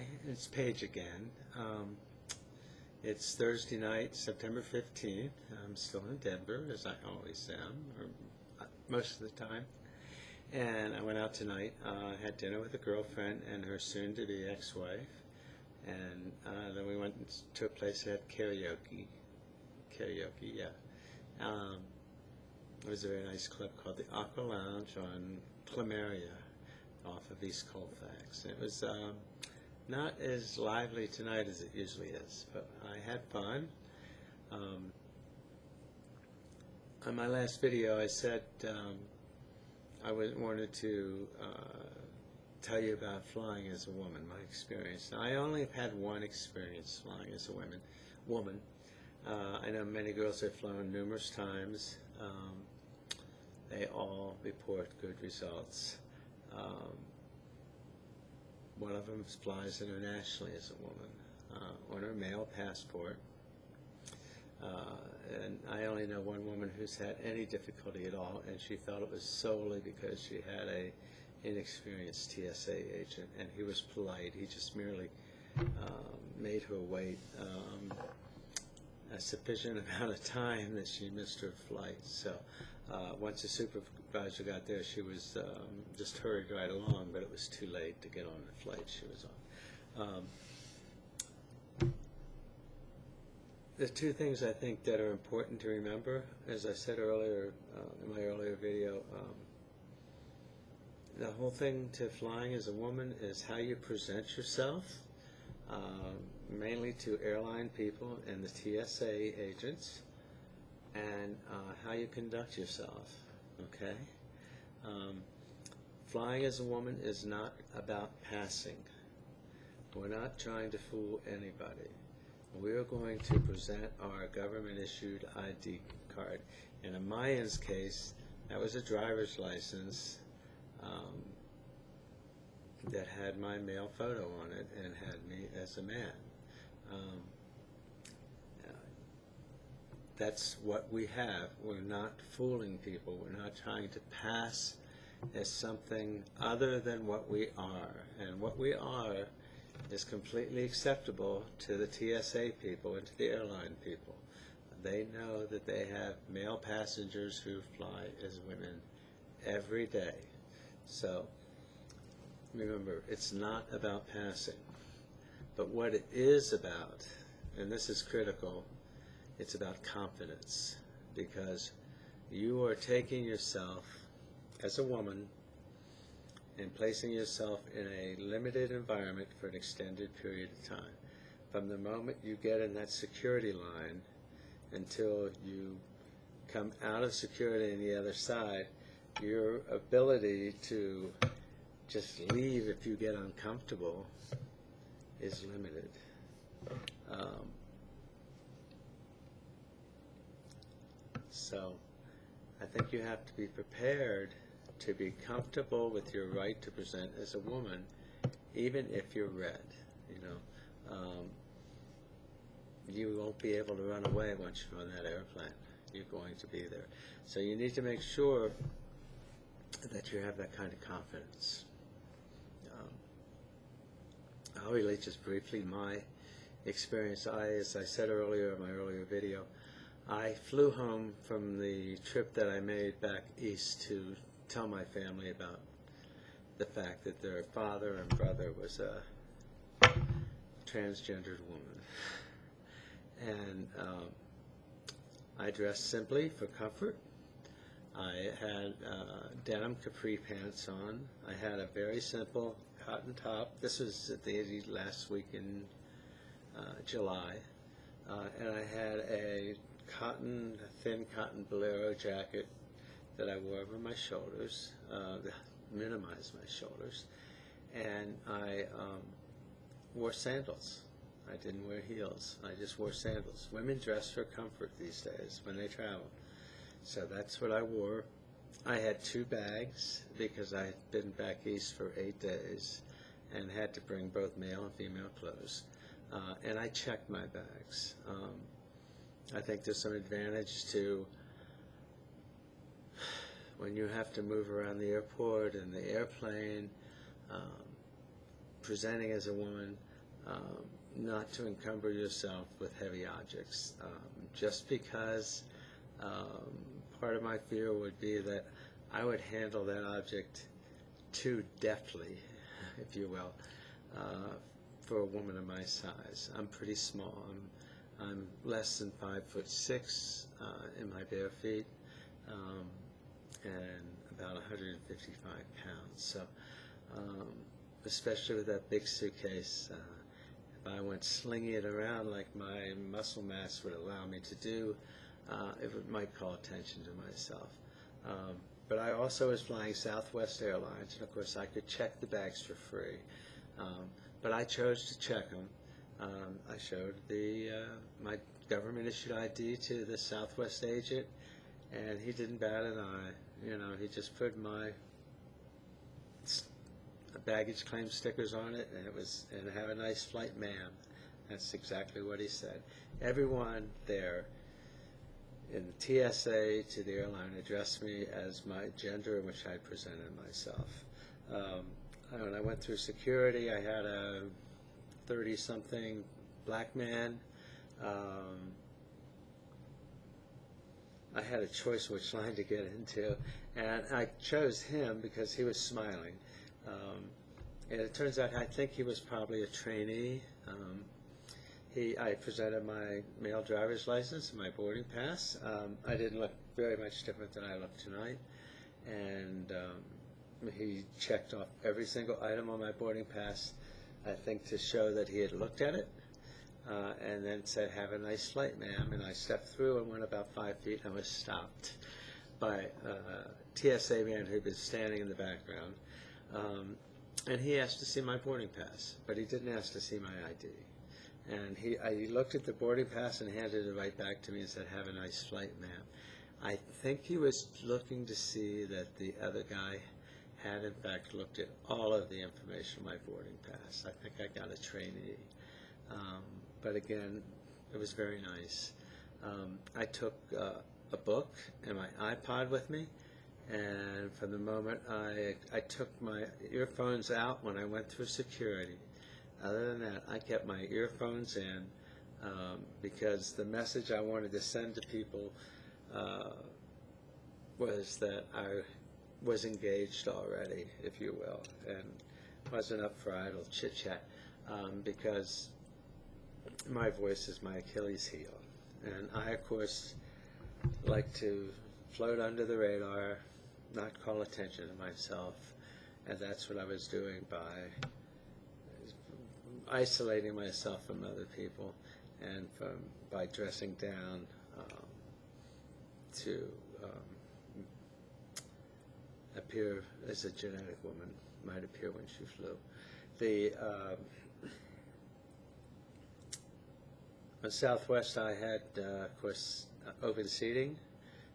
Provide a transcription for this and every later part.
Hi, it's Paige again. It's Thursday night, September 15th. I'm still in Denver, as I always am, or most of the time. And I went out tonight. Had dinner with a girlfriend and her soon-to-be ex-wife. And then we went to a place that had karaoke. Karaoke, yeah. It was a very nice club called the Aqua Lounge on Clamaria off of East Colfax. It was not as lively tonight as it usually is, but I had fun. On my last video I said I wanted to tell you about flying as a woman, my experience. Now, I only have had one experience flying as a woman. I know many girls have flown numerous times. They all report good results. One of them flies internationally as a woman on her male passport. And I only know one woman who's had any difficulty at all, and she felt it was solely because she had a inexperienced TSA agent, and he was polite. He just merely made her wait a sufficient amount of time that she missed her flight. So once the supervisor got there, she was just hurried right along, but it was too late to get on the flight she was on. The two things I think that are important to remember, as I said earlier in my earlier video, the whole thing to flying as a woman is how you present yourself, mainly to airline people and the TSA agents, and how you conduct yourself, okay? Flying as a woman is not about passing. We're not trying to fool anybody. We are going to present our government-issued ID card. And in Mayan's case, that was a driver's license that had my male photo on it and had me as a man. That's what we have. We're not fooling people. We're not trying to pass as something other than what we are. And what we are is completely acceptable to the TSA people and to the airline people. They know that they have male passengers who fly as women every day. So remember, it's not about passing. But what it is about, and this is critical, it's about confidence, because you are taking yourself as a woman and placing yourself in a limited environment for an extended period of time. From the moment you get in that security line until you come out of security on the other side, your ability to just leave if you get uncomfortable is limited. So I think you have to be prepared to be comfortable with your right to present as a woman, even if you're red. You won't be able to run away once you're on that airplane. You're going to be there. So you need to make sure that you have that kind of confidence. I'll relate just briefly my experience. As I said earlier in my earlier video, I flew home from the trip that I made back east to tell my family about the fact that their father and brother was a transgendered woman. And I dressed simply for comfort. I had denim capri pants on. I had a very simple cotton top. This was at the last week in July. And I had a thin cotton bolero jacket that I wore over my shoulders, to minimize my shoulders. And I wore sandals. I didn't wear heels. I just wore sandals. Women dress for comfort these days when they travel. So that's what I wore. I had 2 bags because I had been back east for 8 days and had to bring both male and female clothes. And I checked my bags. I think there's some advantage to when you have to move around the airport and the airplane, presenting as a woman. not to encumber yourself with heavy objects. Just because part of my fear would be that I would handle that object too deftly, if you will, for a woman of my size. I'm pretty small. I'm less than 5'6" in my bare feet, and about 155 pounds. So, especially with that big suitcase, if I went slinging it around like my muscle mass would allow me to do, might call attention to myself. But I also was flying Southwest Airlines, and of course I could check the bags for free. But I chose to check them. I showed my government-issued ID to the Southwest agent, and he didn't bat an eye. You know, he just put my baggage claim stickers on it, and and have a nice flight, ma'am. That's exactly what he said. Everyone there in the TSA to the airline addressed me as my gender in which I presented myself. When I went through security, I had a 30-something black man. I had a choice which line to get into, and I chose him because he was smiling. And it turns out I think he was probably a trainee. I presented my male driver's license and my boarding pass. I didn't look very much different than I look tonight, and he checked off every single item on my boarding pass, I think to show that he had looked at it, and then said, "Have a nice flight, ma'am." And I stepped through and went about 5 feet and was stopped by a TSA man who'd been standing in the background. And he asked to see my boarding pass, but he didn't ask to see my ID. And he looked at the boarding pass and handed it right back to me and said, "Have a nice flight, ma'am." I think he was looking to see that the other guy had in fact looked at all of the information on my boarding pass. I think I got a trainee. But again, it was very nice. I took a book and my iPod with me, and from the moment I took my earphones out when I went through security. Other than that, I kept my earphones in because the message I wanted to send to people was that I was engaged already, if you will, and wasn't up for idle chit-chat, because my voice is my Achilles heel. And I, of course, like to float under the radar, not call attention to myself, and that's what I was doing by isolating myself from other people and by dressing down to appear as a genetic woman might appear when she flew. On Southwest, I had, of course, open seating.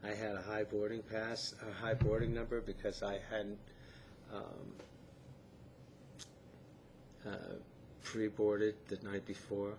I had a high boarding pass, a high boarding number, because I hadn't pre-boarded the night before.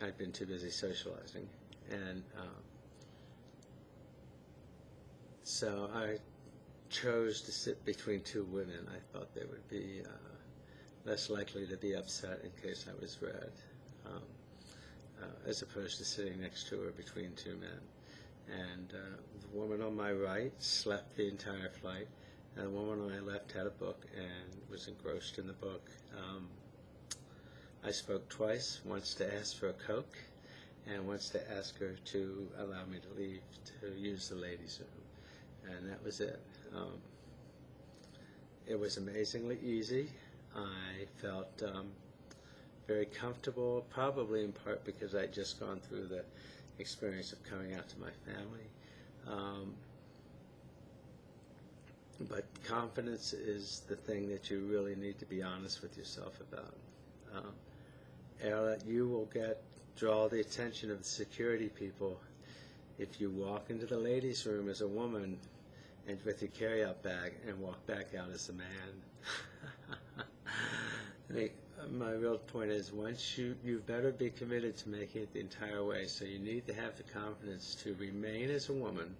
I'd been too busy socializing, and so I chose to sit between two women. I thought they would be less likely to be upset in case I was red, as opposed to sitting next to her between two men. And the woman on my right slept the entire flight, and the woman on my left had a book and was engrossed in the book. I spoke twice, once to ask for a Coke, and once to ask her to allow me to leave to use the ladies' room, and that was it. It was amazingly easy. I felt very comfortable, probably in part because I'd just gone through the experience of coming out to my family. But confidence is the thing that you really need to be honest with yourself about. You will draw the attention of the security people if you walk into the ladies' room as a woman and with your carry-out bag and walk back out as a man. My real point is, once you better be committed to making it the entire way, so you need to have the confidence to remain as a woman,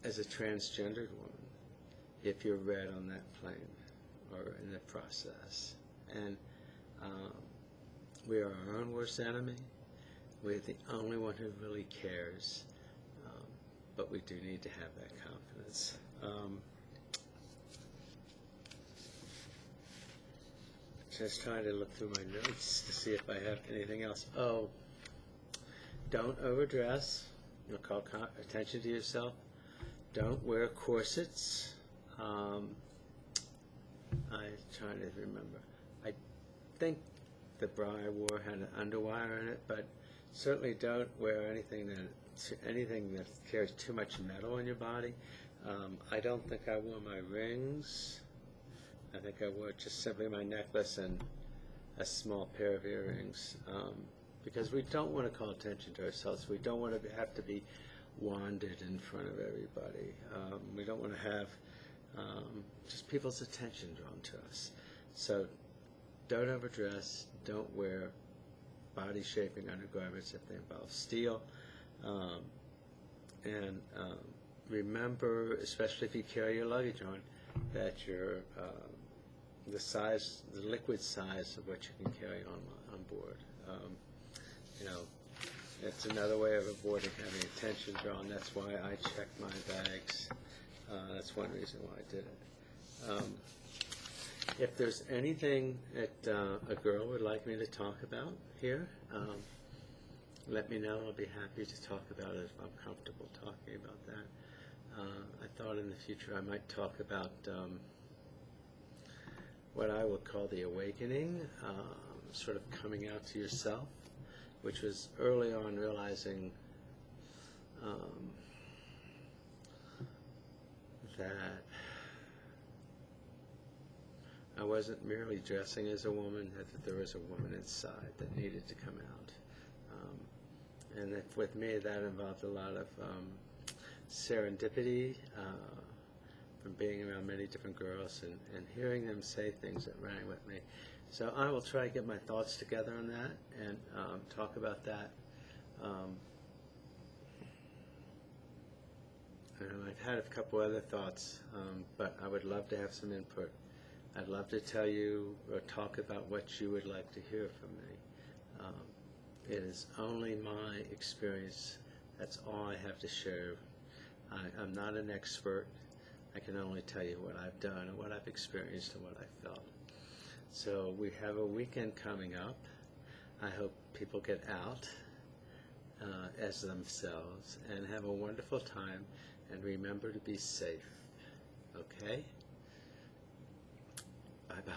as a transgendered woman, if you're red on that plane or in the process. And we are our own worst enemy. We're the only one who really cares. But we do need to have that confidence. Just trying to look through my notes to see if I have anything else. Oh, don't overdress. Call attention to yourself. Don't wear corsets. I'm trying to remember. I think the bra I wore had an underwire in it, but certainly don't wear anything that carries too much metal in your body. I don't think I wore my rings. I think I wore just simply my necklace and a small pair of earrings, because we don't want to call attention to ourselves. We don't want to have to be wanded in front of everybody. We don't want to have just people's attention drawn to us. So don't overdress. Don't wear body shaping undergarments if they involve steel. And remember, especially if you carry your luggage on, that the liquid size of what you can carry on board. It's another way of avoiding having attention drawn. That's why I check my bags. That's one reason why I did it. If there's anything that a girl would like me to talk about here, let me know. I'll be happy to talk about it if I'm comfortable talking about that. I thought in the future I might talk about what I would call the awakening, sort of coming out to yourself, which was early on realizing that I wasn't merely dressing as a woman, that there was a woman inside that needed to come out. And that with me, that involved a lot of serendipity from being around many different girls and hearing them say things that rang with me. So I will try to get my thoughts together on that and talk about that. I've had a couple other thoughts, but I would love to have some input. I'd love to tell you or talk about what you would like to hear from me. It is only my experience. That's all I have to share. I'm not an expert. I can only tell you what I've done and what I've experienced and what I felt. So we have a weekend coming up. I hope people get out as themselves and have a wonderful time, and remember to be safe. Okay? Bye-bye.